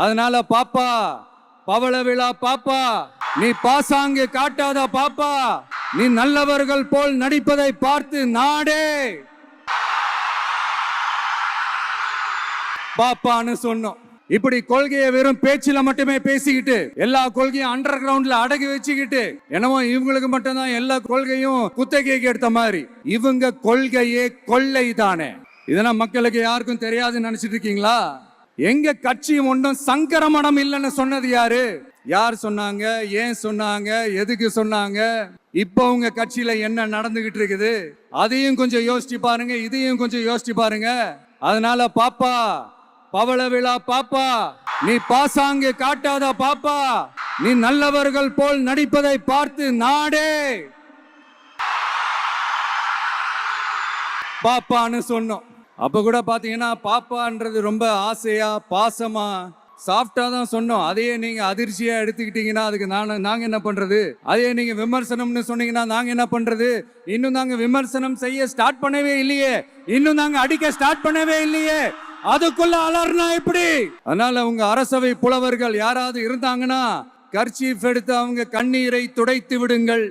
அதனால பாப்பா, பவள விழா பாப்பா, நீ பாசாங்கு காட்டாத பாப்பா, நீ நல்லவர்கள் போல் நடிப்பதை பார்த்து நாடே பாப்பான்னு சொன்னோம். இப்படி கொள்கையை வெறும் பேச்சில மட்டுமே பேசிக்கிட்டு எல்லா கொள்கையும் அண்டர் கிரவுண்ட்ல அடக்கி வச்சுக்கிட்டு என்னமோ இவங்களுக்கு மட்டும்தான் எல்லா கொள்கையும் குத்தகைக்கு எடுத்த மாதிரி. இவங்க கொள்கையே கொள்ளை தானே. இதெல்லாம் மக்களுக்கு யாருக்கும் தெரியாதுன்னு நினைச்சிட்டு இருக்கீங்களா? எங்க கட்சி ஒன்றும் சங்கரமடம் இல்லைன்னு சொன்னது யாரு? யார் சொன்னாங்க? ஏன் சொன்னாங்க? எதுக்கு சொன்னாங்க? இப்போ உங்க கட்சியில என்ன நடந்துகிட்டு இருக்குது அதையும் கொஞ்சம் யோசிச்சு பாருங்க, இதையும் கொஞ்சம் யோசிச்சு பாருங்க. அதனால பாப்பா, பவள விழா பாப்பா, நீ பாசாங்கு காட்டாத பாப்பா, நீ நல்லவர்கள் போல் நடிப்பதை பார்த்து நாடே பாப்பான்னு சொன்னோம். அப்ப கூட பாத்தீங்கன்னா பாப்பான்றது ரொம்ப ஆசையா பாசமா சாஃப்டா தான் சொன்னோம். அதையே நீங்க அதிர்ச்சியா எடுத்துக்கிட்டீங்கன்னா அதுக்கு நாங்க என்ன பண்றது? அதையே நீங்க விமர்சனம்னு சொன்னீங்கன்னா நாங்க என்ன பண்றது? இன்னும் நாங்க விமர்சனம் செய்ய ஸ்டார்ட் பண்ணவே இல்லையே, இன்னும் நாங்க அடிக்க ஸ்டார்ட் பண்ணவே இல்லையே, அதுக்குள்ள அலர்னா எப்படி? அதனால உங்க அரசவை புலவர்கள் யாராவது இருந்தாங்கன்னா கர்ச்சீஃப் எடுத்து அவங்க கண்ணீரை துடைத்து விடுங்கள்.